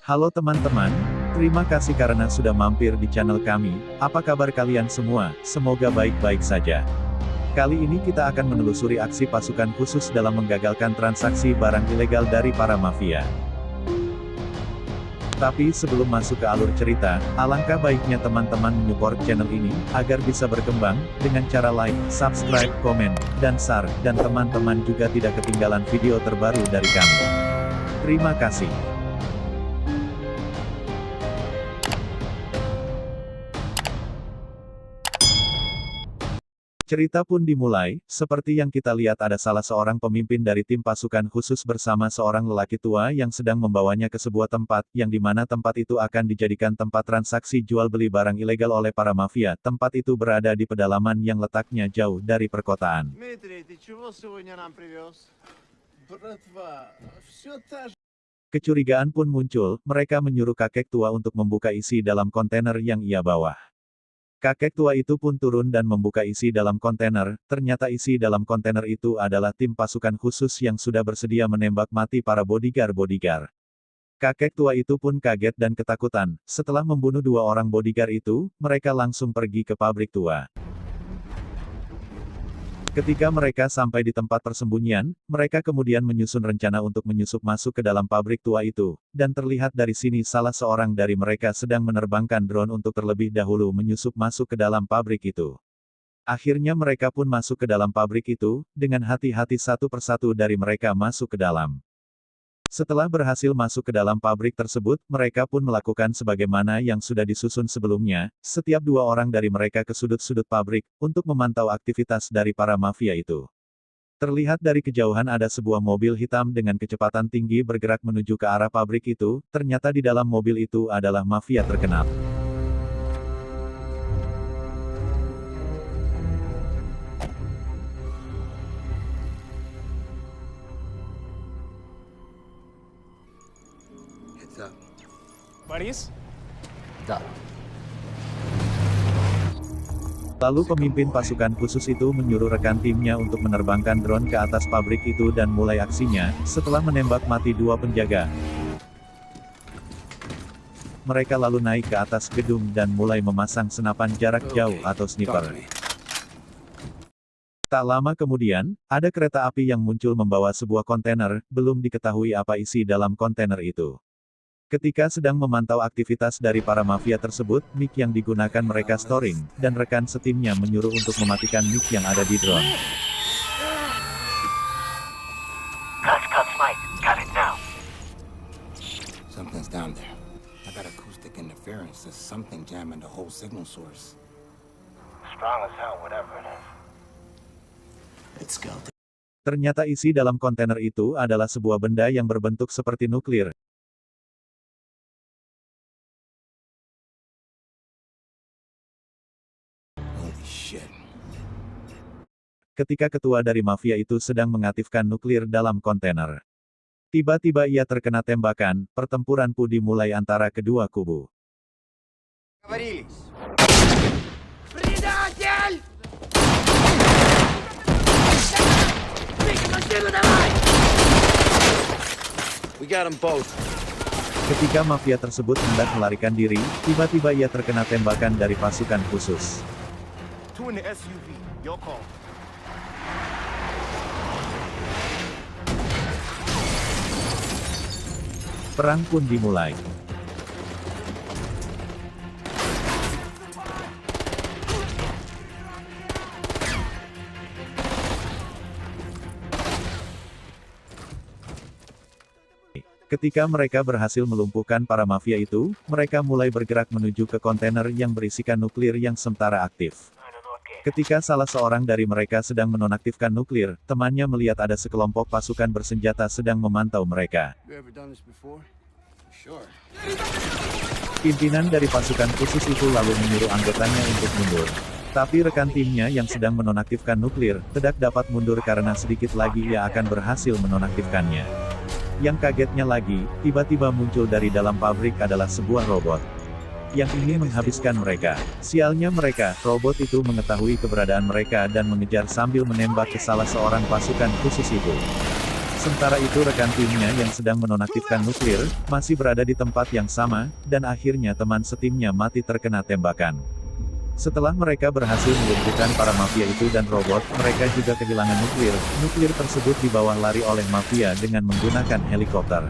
Halo teman-teman, terima kasih karena sudah mampir di channel kami. Apa kabar kalian semua? Semoga baik-baik saja. Kali ini kita akan menelusuri aksi pasukan khusus dalam menggagalkan transaksi barang ilegal dari para mafia. Tapi sebelum masuk ke alur cerita, alangkah baiknya teman-teman menyupport channel ini, agar bisa berkembang, dengan cara like, subscribe, komen, dan share, dan teman-teman juga tidak ketinggalan video terbaru dari kami. Terima kasih. Cerita pun dimulai, seperti yang kita lihat ada salah seorang pemimpin dari tim pasukan khusus bersama seorang lelaki tua yang sedang membawanya ke sebuah tempat, yang dimana tempat itu akan dijadikan tempat transaksi jual beli barang ilegal oleh para mafia. Tempat itu berada di pedalaman yang letaknya jauh dari perkotaan. Kecurigaan pun muncul, mereka menyuruh kakek tua untuk membuka isi dalam kontainer yang ia bawa. Kakek tua itu pun turun dan membuka isi dalam kontainer, ternyata isi dalam kontainer itu adalah tim pasukan khusus yang sudah bersedia menembak mati para bodyguard. Kakek tua itu pun kaget dan ketakutan, setelah membunuh dua orang bodyguard itu, mereka langsung pergi ke pabrik tua. Ketika mereka sampai di tempat persembunyian, mereka kemudian menyusun rencana untuk menyusup masuk ke dalam pabrik tua itu, dan terlihat dari sini salah seorang dari mereka sedang menerbangkan drone untuk terlebih dahulu menyusup masuk ke dalam pabrik itu. Akhirnya mereka pun masuk ke dalam pabrik itu, dengan hati-hati satu persatu dari mereka masuk ke dalam. Setelah berhasil masuk ke dalam pabrik tersebut, mereka pun melakukan sebagaimana yang sudah disusun sebelumnya, setiap dua orang dari mereka ke sudut-sudut pabrik, untuk memantau aktivitas dari para mafia itu. Terlihat dari kejauhan ada sebuah mobil hitam dengan kecepatan tinggi bergerak menuju ke arah pabrik itu, ternyata di dalam mobil itu adalah mafia terkenal. Lalu pemimpin pasukan khusus itu menyuruh rekan timnya untuk menerbangkan drone ke atas pabrik itu dan mulai aksinya. Setelah menembak mati dua penjaga, mereka lalu naik ke atas gedung dan mulai memasang senapan jarak jauh atau sniper. Tak lama kemudian, ada kereta api yang muncul membawa sebuah kontainer, belum diketahui apa isi dalam kontainer itu. Ketika sedang memantau aktivitas dari para mafia tersebut, mic yang digunakan mereka storing, dan rekan setimnya menyuruh untuk mematikan mic yang ada di drone. Something's down there. I got acoustic interference. There's something jamming the whole signal source. Strong as hell, whatever it is. It's skeleton. Ternyata isi dalam kontainer itu adalah sebuah benda yang berbentuk seperti nuklir. Ketika ketua dari mafia itu sedang mengaktifkan nuklir dalam kontainer, tiba-tiba ia terkena tembakan, pertempuran pun dimulai antara kedua kubu. Ketika mafia tersebut hendak melarikan diri, tiba-tiba ia terkena tembakan dari pasukan khusus. Perang pun dimulai. Ketika mereka berhasil melumpuhkan para mafia itu, mereka mulai bergerak menuju ke kontainer yang berisikan nuklir yang sementara aktif. Ketika salah seorang dari mereka sedang menonaktifkan nuklir, temannya melihat ada sekelompok pasukan bersenjata sedang memantau mereka. Pimpinan dari pasukan khusus itu lalu menyuruh anggotanya untuk mundur. Tapi rekan timnya yang sedang menonaktifkan nuklir, tidak dapat mundur karena sedikit lagi ia akan berhasil menonaktifkannya. Yang kagetnya lagi, tiba-tiba muncul dari dalam pabrik adalah sebuah robot yang ingin menghabiskan mereka. Sialnya mereka, robot itu mengetahui keberadaan mereka dan mengejar sambil menembak ke salah seorang pasukan khusus itu. Sementara itu rekan timnya yang sedang menonaktifkan nuklir, masih berada di tempat yang sama, dan akhirnya teman setimnya mati terkena tembakan. Setelah mereka berhasil melumpuhkan para mafia itu dan robot, mereka juga kehilangan nuklir. Nuklir tersebut dibawa lari oleh mafia dengan menggunakan helikopter.